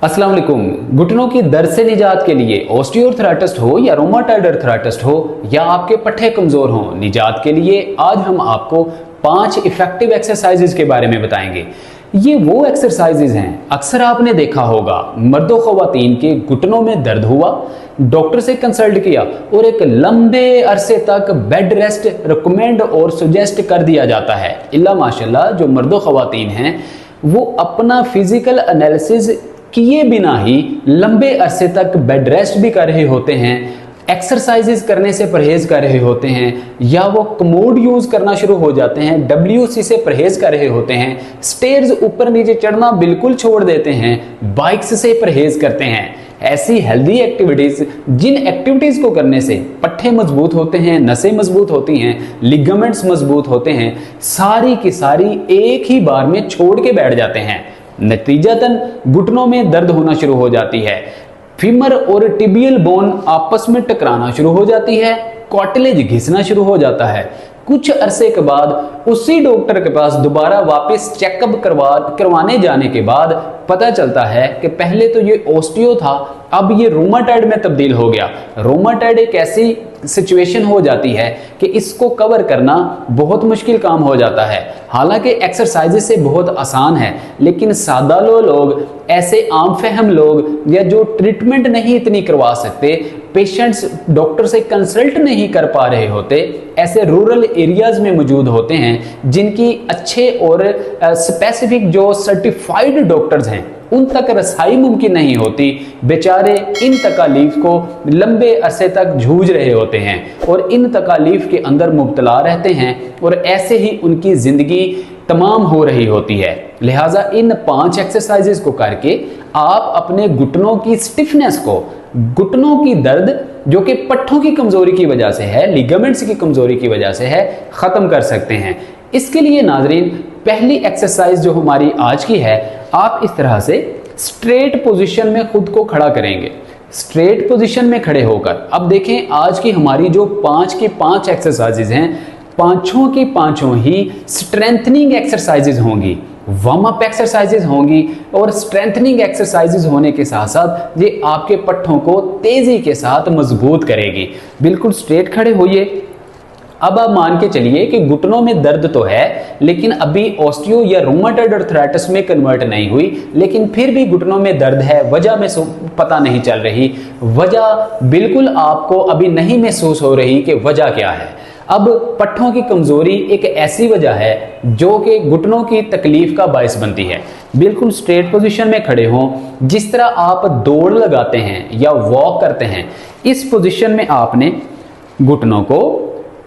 अस्सलाम वालेकुम। घुटनों की दर्द से निजात के लिए ऑस्टियोआर्थराइटिस हो या रोमाटॉइड आर्थराइटिस हो या आपके पट्टे कमजोर हों, निजात के लिए आज हम आपको 5 इफेक्टिव एक्सरसाइजेज के बारे में बताएंगे। ये वो एक्सरसाइजेज हैं, अक्सर आपने देखा होगा मर्दों ख़वातीन के घुटनों में दर्द हुआ, डॉक्टर से कंसल्ट किया और एक लंबे अरसे तक बेड रेस्ट रिकमेंड और सुजेस्ट कर दिया जाता है। इल्ला माशाल्लाह जो मर्दों ख़वातीन हैं वो अपना फिजिकल एनालिसिस किए बिना ही लंबे अरसे तक बेड रेस्ट भी कर रहे होते हैं, एक्सरसाइजेस करने से परहेज कर रहे होते हैं, या वो कमोड यूज करना शुरू हो जाते हैं, WC से परहेज कर रहे होते हैं, स्टेयर्स ऊपर नीचे चढ़ना बिल्कुल छोड़ देते हैं, बाइक्स से परहेज करते हैं। ऐसी हेल्दी एक्टिविटीज, जिन एक्टिविटीज को करने से पट्टे मजबूत होते हैं, नसें मजबूत होती हैं, लिगामेंट्स मजबूत होते हैं, सारी की सारी एक ही बार में छोड़ के बैठ जाते हैं। नतीजतन घुटनों में दर्द होना शुरू हो जाती है, फीमर और टिबियल बोन आपस में टकराना शुरू हो जाती है, कार्टिलेज घिसना शुरू हो जाता है। कुछ अरसे के बाद उसी डॉक्टर के पास दोबारा वापस चेकअप करवाने जाने के बाद पता चलता है कि पहले तो ये ऑस्टियो था, अब ये रोमाटॉइड में तब्दील हो गया। रोमाटॉइड एक ऐसी सिचुएशन हो जाती है कि इसको कवर करना बहुत मुश्किल काम हो जाता है। हालांकि एक्सरसाइजेस से बहुत आसान है, लेकिन सादा लोग, ऐसे आम फहम लोग या जो ट्रीटमेंट नहीं इतनी करवा सकते, पेशेंट्स डॉक्टर से कंसल्ट नहीं कर पा रहे होते, ऐसे रूरल एरियाज में मौजूद होते हैं जिनकी अच्छे और स्पेसिफिक जो सर्टिफाइड डॉक्टर्स हैं उन तक रसाई मुमकिन नहीं होती। बेचारे इन तकालीफ को लंबे अरसे तक जूझ रहे होते हैं और इन तकालीफ के अंदर मुब्तला रहते हैं और ऐसे ही उनकी ज़िंदगी तमाम हो रही होती है। लिहाजा इन 5 एक्सरसाइजेस को करके आप अपने घुटनों की स्टिफनेस को, घुटनों की दर्द जो कि पट्टों की कमजोरी की वजह से है, लिगामेंट्स की कमजोरी की वजह से है, ख़त्म कर सकते हैं। इसके लिए नाजरीन पहली एक्सरसाइज जो हमारी आज की है, आप इस तरह से स्ट्रेट पोजीशन में खुद को खड़ा करेंगे। स्ट्रेट पोजीशन में खड़े होकर अब देखें आज की हमारी जो 5 की 5 एक्सरसाइजेज हैं, पांचों की पांचों ही स्ट्रेंथनिंग एक्सरसाइजेज होंगी, वार्म अप एक्सरसाइजेज होंगी और स्ट्रेंथनिंग एक्सरसाइजेज होने के साथ साथ ये आपके पट्टों को तेजी के साथ मजबूत करेगी। बिल्कुल स्ट्रेट खड़े होइए। अब आप मान के चलिए कि घुटनों में दर्द तो है, लेकिन अभी ऑस्टियो या रोमाटॉइड आर्थराइटिस में कन्वर्ट नहीं हुई, लेकिन फिर भी घुटनों में दर्द है, वजह में पता नहीं चल रही, वजह बिल्कुल आपको अभी नहीं महसूस हो रही कि वजह क्या है। अब पट्टों की कमजोरी एक ऐसी वजह है जो कि घुटनों की तकलीफ का बायस बनती है। बिल्कुल स्ट्रेट पोजीशन में खड़े हों, जिस तरह आप दौड़ लगाते हैं या वॉक करते हैं, इस पोजीशन में आपने घुटनों को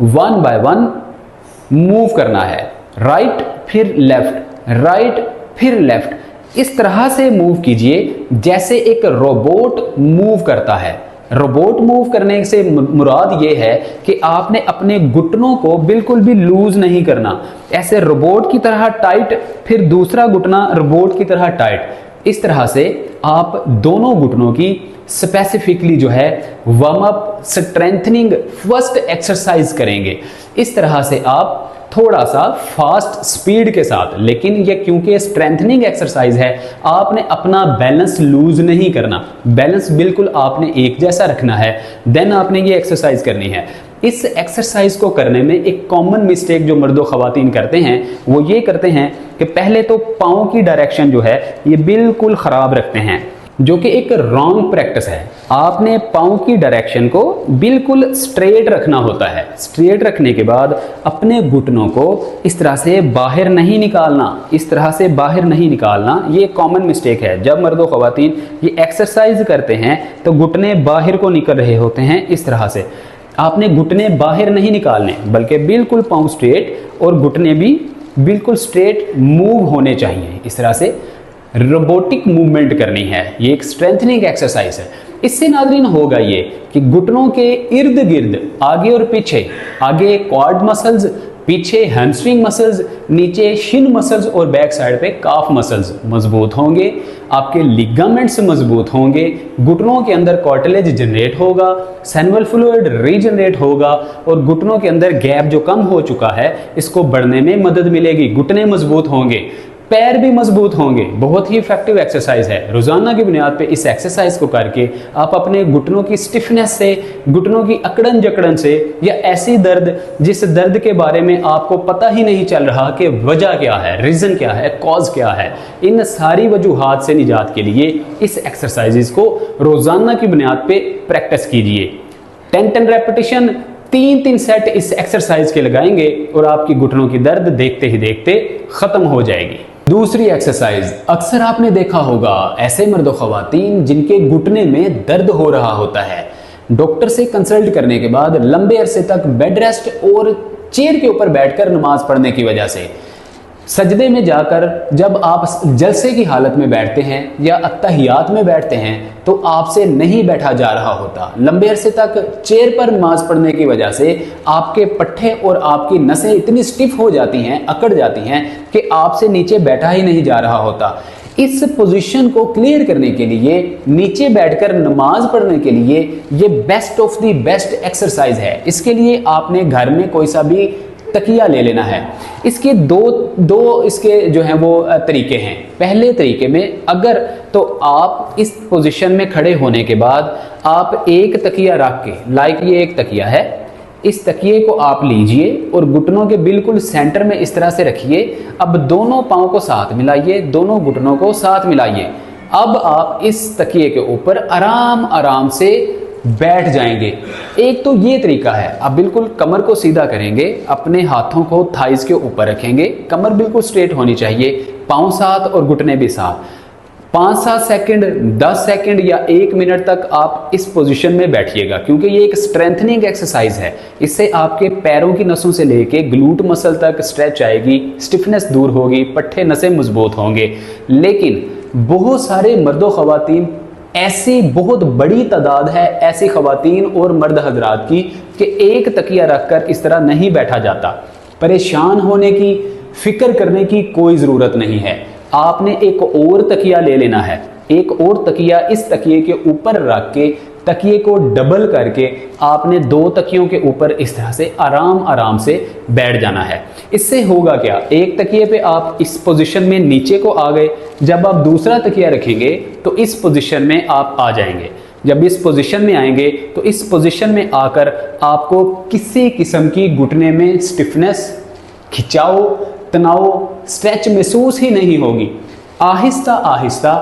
1 बाय 1 मूव करना है, राइट फिर लेफ्ट, राइट फिर लेफ्ट। इस तरह से मूव कीजिए जैसे एक रोबोट मूव करता है। रोबोट मूव करने से मुराद ये है कि आपने अपने घुटनों को बिल्कुल भी लूज नहीं करना, ऐसे रोबोट की तरह टाइट, फिर दूसरा घुटना रोबोट की तरह टाइट। इस तरह से आप दोनों घुटनों की स्पेसिफिकली जो है warm up strengthening first exercise करेंगे। इस तरह से आप थोड़ा सा फास्ट स्पीड के साथ, लेकिन ये क्योंकि स्ट्रेंथनिंग एक्सरसाइज है, आपने अपना बैलेंस लूज नहीं करना, बैलेंस बिल्कुल आपने एक जैसा रखना है, देन आपने ये एक्सरसाइज करनी है। इस एक्सरसाइज को करने में एक कॉमन मिस्टेक जो मर्दों ख़वातीन करते हैं वो ये करते हैं कि पहले तो पाँव की डायरेक्शन जो है ये बिल्कुल ख़राब रखते हैं, जो कि एक रॉन्ग प्रैक्टिस है। आपने पाँव की डायरेक्शन को बिल्कुल स्ट्रेट रखना होता है। स्ट्रेट रखने के बाद अपने घुटनों को इस तरह से बाहर नहीं निकालना, इस तरह से बाहर नहीं निकालना, ये कॉमन मिस्टेक है। जब मर्दों ख़वातीन ये एक्सरसाइज करते हैं तो घुटने बाहर को निकल रहे होते हैं। इस तरह से आपने घुटने बाहर नहीं निकालने, बल्कि बिल्कुल पाँव स्ट्रेट और घुटने भी बिल्कुल स्ट्रेट मूव होने चाहिए। इस तरह से रोबोटिक मूवमेंट करनी है, ये एक स्ट्रेंथनिंग एक्सरसाइज है। इससे नाज़रीन होगा ये कि घुटनों के इर्द गिर्द आगे और पीछे, आगे क्वाड मसल्स, पीछे हैमस्ट्रिंग मसल्स, नीचे शिन मसल्स और बैक साइड पे काफ मसल्स मजबूत होंगे, आपके लिगामेंट्स मजबूत होंगे, घुटनों के अंदर कार्टिलेज जनरेट होगा, सैनुअल फ्लूइड रीजनरेट होगा और घुटनों के अंदर गैप जो कम हो चुका है इसको बढ़ने में मदद मिलेगी, घुटने मजबूत होंगे। पैर भी मजबूत होंगे। बहुत ही इफेक्टिव एक्सरसाइज है। रोजाना की बुनियाद पे इस एक्सरसाइज को करके आप अपने घुटनों की स्टिफनेस से, घुटनों की अकड़न जकड़न से, या ऐसी दर्द जिस दर्द के बारे में आपको पता ही नहीं चल रहा कि वजह क्या है, रीजन क्या है, कॉज क्या है, इन सारी वजूहात से निजात के लिए इस एक्सरसाइजेज को रोजाना की बुनियाद पे प्रैक्टिस कीजिए। 10-10 रेपिटेशन 3-3 सेट इस एक्सरसाइज के लगाएंगे और आपकी घुटनों की दर्द देखते ही देखते खत्म हो जाएगी। दूसरी एक्सरसाइज, अक्सर आपने देखा होगा ऐसे मर्द ख्वातीन जिनके घुटने में दर्द हो रहा होता है, डॉक्टर से कंसल्ट करने के बाद लंबे अरसे तक बेड रेस्ट और चेयर के ऊपर बैठकर नमाज पढ़ने की वजह से सजदे में जाकर जब आप जलसे की हालत में बैठते हैं या अत्तहियात में बैठते हैं तो आपसे नहीं बैठा जा रहा होता। लंबे अरसे तक चेयर पर नमाज पढ़ने की वजह से आपके पट्टे और आपकी नसें इतनी स्टिफ हो जाती हैं, अकड़ जाती हैं कि आपसे नीचे बैठा ही नहीं जा रहा होता। इस पोजीशन को क्लियर करने के लिए, नीचे बैठकर नमाज पढ़ने के लिए ये best of the best exercise है। इसके लिए आपने घर में कोई सा भी तकिया ले लेना है। इसके दो इसके जो हैं वो तरीके हैं। पहले तरीके में अगर तो आप इस पोजीशन में खड़े होने के बाद आप एक तकिया रख के, लाइक ये एक तकिया है, इस तकिए को आप लीजिए और घुटनों के बिल्कुल सेंटर में इस तरह से रखिए। अब दोनों पाँव को साथ मिलाइए, दोनों घुटनों को साथ मिलाइए। अब आप इस तकिए के ऊपर आराम आराम से बैठ जाएंगे। एक तो ये तरीका है, आप बिल्कुल कमर को सीधा करेंगे, अपने हाथों को थाइज के ऊपर रखेंगे, कमर बिल्कुल स्ट्रेट होनी चाहिए, पाँव साथ और घुटने भी साथ। 5-7 सेकंड, 10 सेकंड या 1 मिनट तक आप इस पोजीशन में बैठिएगा, क्योंकि ये एक स्ट्रेंथनिंग एक्सरसाइज है। इससे आपके पैरों की नसों से लेके ग्लूट मसल तक स्ट्रेच आएगी, स्टिफनेस दूर होगी, पट्टे नसें मजबूत होंगे। लेकिन बहुत सारे मर्दों ख्वातीन, ऐसी बहुत बड़ी तादाद है ऐसी ख़वातीन और मर्द हजरात की कि एक तकिया रखकर इस तरह नहीं बैठा जाता। परेशान होने की, फिक्र करने की कोई ज़रूरत नहीं है। आपने एक और तकिया ले लेना है, एक और तकिया इस तकिए के ऊपर रख के तकिए को डबल करके आपने 2 तकियों के ऊपर इस तरह से आराम आराम से बैठ जाना है। इससे होगा क्या, एक तकिए पे आप इस पोजीशन में नीचे को आ गए, जब आप दूसरा तकिया रखेंगे तो इस पोजीशन में आप आ जाएंगे। जब इस पोजीशन में आएंगे तो इस पोजीशन में आकर आपको किसी किस्म की घुटने में स्टिफनेस, खिंचाव, तनाव, स्ट्रेच महसूस ही नहीं होगी। आहिस्ता आहिस्ता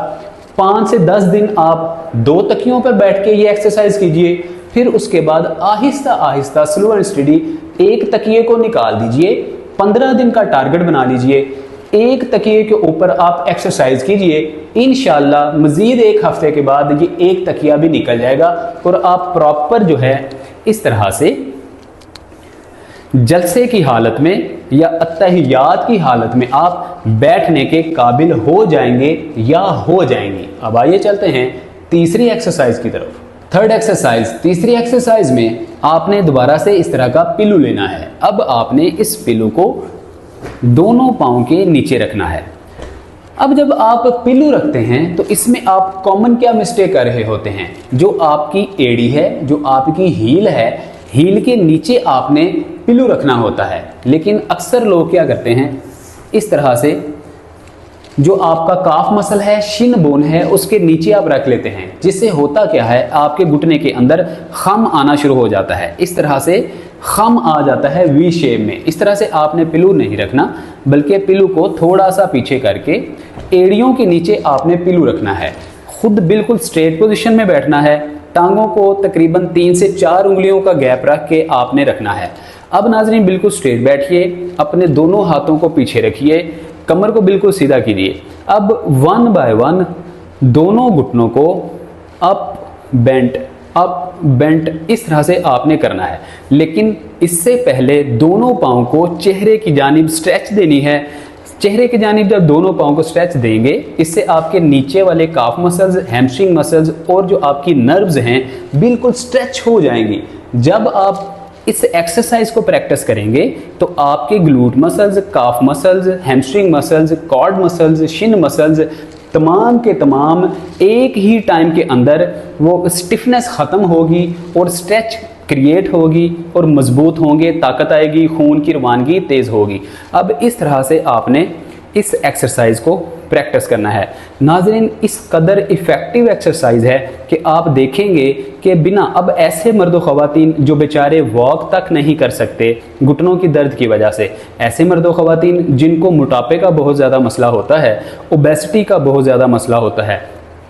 5 से 10 दिन आप 2 तकियों पर बैठ के ये एक्सरसाइज कीजिए। फिर उसके बाद Aahista Aahista slow and study एक तकिए को निकाल दीजिए। 15 दिन का टारगेट बना लीजिए। एक तकिए के ऊपर आप एक्सरसाइज कीजिए। इंशाल्लाह मजीद 1 हफ्ते के बाद ये एक तकिया भी निकल जाएगा और आप प्रॉपर जो है इस तरह से जलसे की हालत में या अत्तहियात की हालत में आप बैठने के काबिल हो जाएंगे या हो जाएंगी। अब आइए चलते हैं तीसरी एक्सरसाइज की तरफ। थर्ड एक्सरसाइज, तीसरी एक्सरसाइज में आपने दोबारा से इस तरह का पिल्लू लेना है। अब आपने इस पिल्लू को दोनों पाँव के नीचे रखना है। अब जब आप पिल्लू रखते हैं तो इसमें आप कॉमन क्या मिस्टेक कर रहे होते हैं, जो आपकी एड़ी है, जो आपकी हील है, हील के नीचे आपने पिल्लू रखना होता है। लेकिन अक्सर लोग क्या करते हैं, इस तरह से जो आपका काफ मसल है, शिन बोन है, उसके नीचे आप रख लेते हैं। जिससे होता क्या है, आपके घुटने के अंदर खम आना शुरू हो जाता है। इस तरह से खम आ जाता है वी शेप में। इस तरह से आपने पिल्लू नहीं रखना, बल्कि पिल्लू को थोड़ा सा पीछे करके एड़ियों के नीचे आपने पिल्लू रखना है। खुद बिल्कुल स्ट्रेट पोजीशन में बैठना है। टांगों को तकरीबन 3 से 4 उंगलियों का गैप रख के आपने रखना है। अब नाज़रीन बिल्कुल स्ट्रेट बैठिए, अपने दोनों हाथों को पीछे रखिए, कमर को बिल्कुल सीधा कीजिए। अब 1 बाय 1 दोनों घुटनों को अप बेंट इस तरह से आपने करना है। लेकिन इससे पहले दोनों पाँव को चेहरे की जानिब स्ट्रेच देनी है। चेहरे की जानिब जब दोनों पाँव को स्ट्रेच देंगे, इससे आपके नीचे वाले काफ मसल्स, हैमस्ट्रिंग मसल्स और जो आपकी नर्व्स हैं बिल्कुल स्ट्रेच हो जाएंगी। जब आप इस एक्सरसाइज को प्रैक्टिस करेंगे तो आपके glute muscles, calf muscles, hamstring muscles, quad muscles, shin muscles तमाम के तमाम एक ही टाइम के अंदर वो स्टिफनेस ख़त्म होगी और स्ट्रेच क्रिएट होगी और मजबूत होंगे, ताकत आएगी, खून की रवानगी तेज़ होगी। अब इस तरह से आपने इस एक्सरसाइज को प्रैक्टिस करना है। नाज़रीन, इस कदर इफ़ेक्टिव एक्सरसाइज है कि आप देखेंगे कि बिना अब ऐसे मर्द ख़वातीन जो बेचारे वॉक तक नहीं कर सकते घुटनों की दर्द की वजह से, ऐसे मर्द ख़वातीन जिनको मोटापे का बहुत ज़्यादा मसला होता है, ओबेसिटी का बहुत ज़्यादा मसला होता है,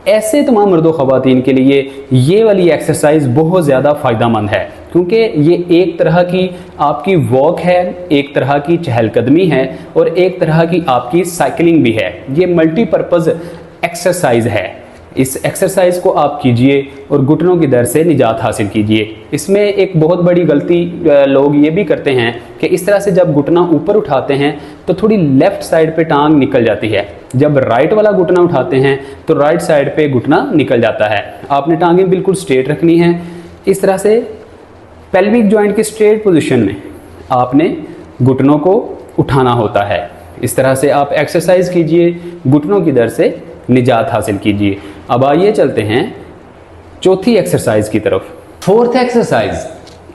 ऐसे तमाम मर्द ख़वातीन के लिए ये वाली एक्सरसाइज बहुत ज़्यादा फ़ायदेमंद है, क्योंकि ये एक तरह की आपकी वॉक है, एक तरह की चहलकदमी है और एक तरह की आपकी साइकिलिंग भी है। ये मल्टीपर्पज़ एक्सरसाइज है। इस एक्सरसाइज को आप कीजिए और घुटनों की दर्द से निजात हासिल कीजिए। इसमें एक बहुत बड़ी गलती लोग ये भी करते हैं कि इस तरह से जब घुटना ऊपर उठाते हैं तो थोड़ी लेफ़्ट साइड पे टांग निकल जाती है, जब राइट वाला घुटना उठाते हैं तो राइट साइड पे घुटना निकल जाता है। आपने टांगें बिल्कुल स्ट्रेट रखनी है। इस तरह से पेल्विक जॉइंट की स्ट्रेट पोजीशन में आपने घुटनों को उठाना होता है। इस तरह से आप एक्सरसाइज कीजिए, घुटनों की दर्द से निजात हासिल कीजिए। अब आइए चलते हैं चौथी एक्सरसाइज की तरफ। फोर्थ एक्सरसाइज,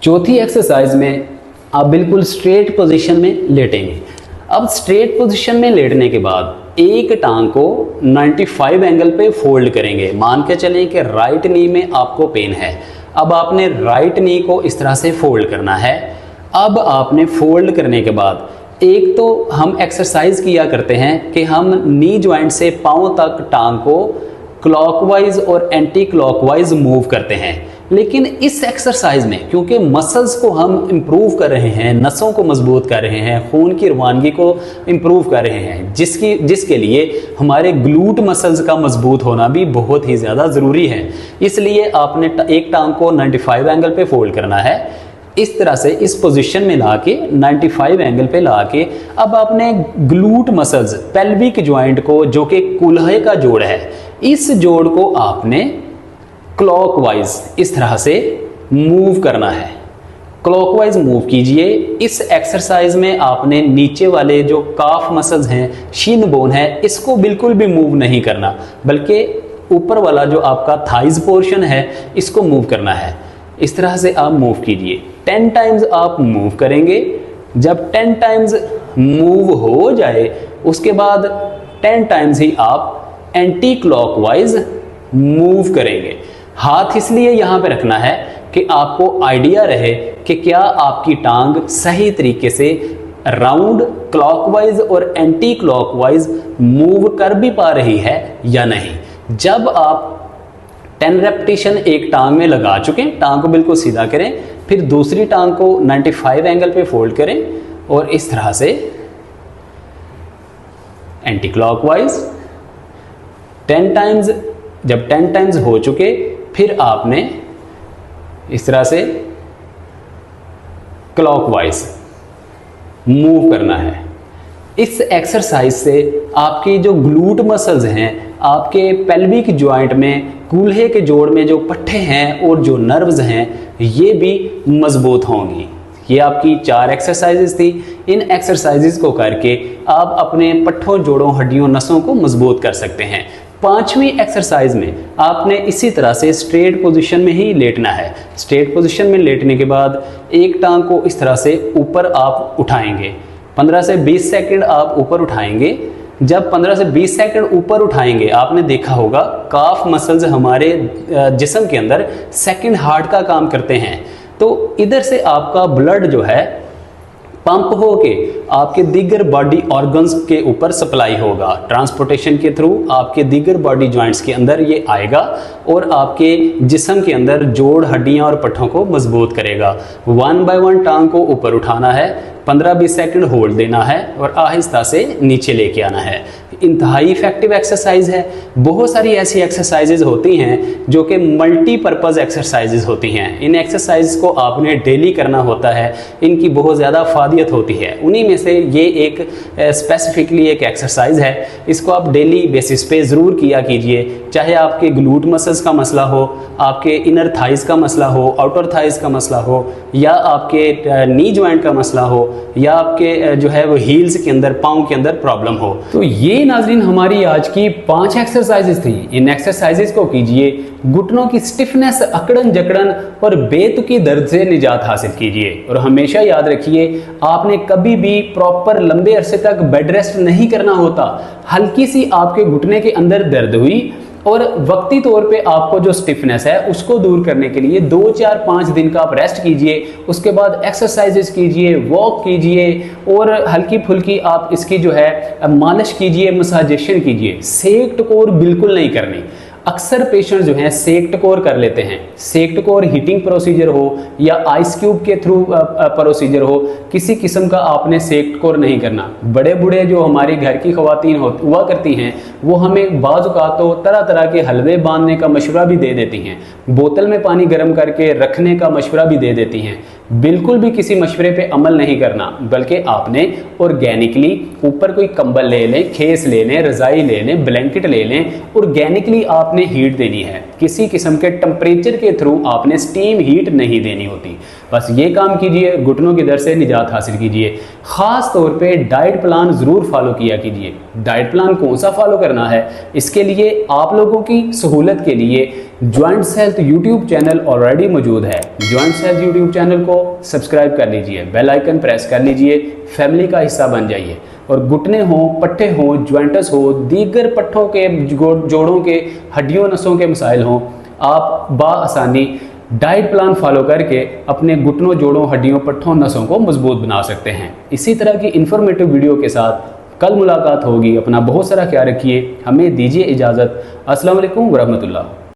चौथी एक्सरसाइज में आप बिल्कुल स्ट्रेट पोजीशन में लेटेंगे। अब स्ट्रेट पोजीशन में लेटने के बाद एक टांग को 95 एंगल पे फोल्ड करेंगे। मान के चलें कि राइट नी में आपको पेन है। अब आपने राइट नी को इस तरह से फोल्ड करना है। अब आपने फोल्ड करने के बाद एक तो हम एक्सरसाइज किया करते हैं कि हम नी जॉइंट से पाँव तक टांग को क्लॉकवाइज और एंटी क्लॉकवाइज मूव करते हैं, लेकिन इस एक्सरसाइज में क्योंकि मसल्स को हम इम्प्रूव कर रहे हैं, नसों को मजबूत कर रहे हैं, खून की रवानगी को इम्प्रूव कर रहे हैं, जिसके लिए हमारे ग्लूट मसल्स का मजबूत होना भी बहुत ही ज़्यादा ज़रूरी है। इसलिए आपने एक टांग को 95 एंगल पे फोल्ड करना है। इस तरह से इस पोजीशन में ला के 95 एंगल पे ला के अब आपने ग्लूट मसल्स, पेल्विक जॉइंट को, जो कि कूल्हे का जोड़ है, इस जोड़ को आपने क्लॉकवाइज इस तरह से मूव करना है। क्लॉकवाइज मूव कीजिए। इस एक्सरसाइज में आपने नीचे वाले जो काफ मसल्स हैं, शिन बोन है, इसको बिल्कुल भी मूव नहीं करना, बल्कि ऊपर वाला जो आपका थाइज पोर्शन है इसको मूव करना है। इस तरह से आप मूव कीजिए। 10 टाइम्स आप मूव करेंगे। जब 10 टाइम्स मूव हो जाए उसके बाद 10 टाइम्स ही आप एंटी क्लॉकवाइज मूव करेंगे। हाथ इसलिए यहाँ पे रखना है कि आपको आइडिया रहे कि क्या आपकी टांग सही तरीके से राउंड, क्लॉकवाइज और एंटी क्लॉकवाइज मूव कर भी पा रही है या नहीं। जब आप 10 रेपिटेशन एक टांग में लगा चुके हैं, टांग को बिल्कुल सीधा करें, फिर दूसरी टांग को 95 एंगल पे फोल्ड करें और इस तरह से एंटी क्लॉकवाइज 10 टाइम्स। जब 10 टाइम्स हो चुके फिर आपने इस तरह से क्लॉकवाइज मूव करना है। इस एक्सरसाइज से आपकी जो ग्लूट मसल्स हैं, आपके पेल्विक जॉइंट में, कूल्हे के जोड़ में जो पट्टे हैं और जो नर्व्स हैं, ये भी मजबूत होंगी। ये आपकी 4 एक्सरसाइजेस थी। इन एक्सरसाइजेस को करके आप अपने पट्ठों, जोड़ों, हड्डियों, नसों को मजबूत कर सकते हैं। 5वीं एक्सरसाइज में आपने इसी तरह से स्ट्रेट पोजीशन में ही लेटना है। स्ट्रेट पोजीशन में लेटने के बाद एक टांग को इस तरह से ऊपर आप उठाएंगे। 15 से 20 सेकंड आप ऊपर उठाएंगे। जब 15 से 20 सेकंड ऊपर उठाएंगे, आपने देखा होगा काफ मसल्स हमारे जिस्म के अंदर सेकंड हार्ट का काम करते हैं। तो इधर से आपका ब्लड जो है पंप होके आपके दीगर बॉडी ऑर्गन्स के ऊपर सप्लाई होगा। ट्रांसपोर्टेशन के थ्रू आपके दीगर बॉडी जॉइंट्स के अंदर ये आएगा और आपके जिस्म के अंदर जोड़, हड्डियां और पट्टों को मजबूत करेगा। 1 बाय 1 टांग को ऊपर उठाना है, 15-20 सेकंड होल्ड देना है और आहिस्ता से नीचे लेके आना है। इंतहाई इफेक्टिव एक्सरसाइज है। बहुत सारी ऐसी एक्सरसाइजेज होती हैं जो कि मल्टीपर्पज़ एक्सरसाइजेज होती हैं। इन एक्सरसाइज को आपने डेली करना होता है। इनकी बहुत ज़्यादा फायदियत होती है। उन्हीं में से ये एक स्पेसिफिकली एक एक्सरसाइज है। इसको आप डेली बेसिस पे ज़रूर किया कीजिए। चाहे आपके ग्लूट मसल्स का मसला हो, आपके इनर थाइज का मसला हो, आउटर थाइज का मसला हो, या आपके नी जॉइंट का मसला हो, या आपके जो है वो हील्स के अंदर, पाँव के अंदर प्रॉब्लम हो। तो ये ये नाजरीन हमारी आज की 5 एक्सरसाइजेज थी। इन एक्सरसाइजेज को कीजिए, घुटनों की स्टिफनेस, अकड़न जकड़न और बेतुकी दर्द से निजात हासिल कीजिए। और हमेशा याद रखिए, आपने कभी भी प्रॉपर लंबे अरसे तक बेड रेस्ट नहीं करना होता। हल्की सी आपके घुटने के अंदर दर्द हुई और वक्ती तौर पे आपको जो स्टिफनेस है उसको दूर करने के लिए 2, 4, 5 दिन का आप रेस्ट कीजिए। उसके बाद एक्सरसाइजेस कीजिए, वॉक कीजिए और हल्की फुल्की आप इसकी जो है मालिश कीजिए, मसाजेशन कीजिए। सेक टकोर बिल्कुल नहीं करनी। अक्सर पेशेंट जो हैं सेक टकोर कर लेते हैं। सेक टकोर हीटिंग प्रोसीजर हो या आइस क्यूब के थ्रू प्रोसीजर हो, किसी किस्म का आपने सेक टकोर नहीं करना। बड़े बूढ़े जो हमारी घर की खवातीन हुआ करती हैं, वो हमें बाज़ औक़ात तो तरह तरह के हलवे बांधने का मशवरा भी दे देती हैं, बोतल में पानी गर्म करके रखने का मशवरा भी दे देती हैं। बिल्कुल भी किसी मशवरे पे अमल नहीं करना, बल्कि आपने ऑर्गेनिकली ऊपर कोई कंबल ले लें, खेस ले लें, रज़ाई ले लें, ब्लैंकेट ले लें। ऑर्गेनिकली आपने हीट देनी है। किसी किस्म के टेम्परेचर के थ्रू आपने स्टीम हीट नहीं देनी होती। बस ये काम कीजिए, घुटनों के दर्द से निजात हासिल कीजिए। ख़ास तौर पे डाइट प्लान ज़रूर फॉलो किया कीजिए। डाइट प्लान कौन सा फॉलो करना है, इसके लिए आप लोगों की सहूलत के लिए joints health YouTube channel already मौजूद है। जॉइंट्स हेल्थ यूट्यूब चैनल को सब्सक्राइब कर लीजिए, बेल आइकन प्रेस कर लीजिए, फैमिली का हिस्सा बन जाइए। और घुटने हों, पट्टे हों, ज्वाइंट्स हो, दीगर पट्टों के, जोड़ों के, हड्डियों नसों के मसाइल हों, आप बाआसानी डाइट प्लान फॉलो करके अपने घुटनों, जोड़ों, हड्डियों, पट्टों, नसों को मजबूत बना सकते हैं। इसी तरह की इंफॉर्मेटिव वीडियो के साथ कल मुलाकात होगी। अपना बहुत सारा ख्याल रखिए। हमें दीजिए इजाज़त। अस्सलाम वालेकुम वरहमतुल्लाह।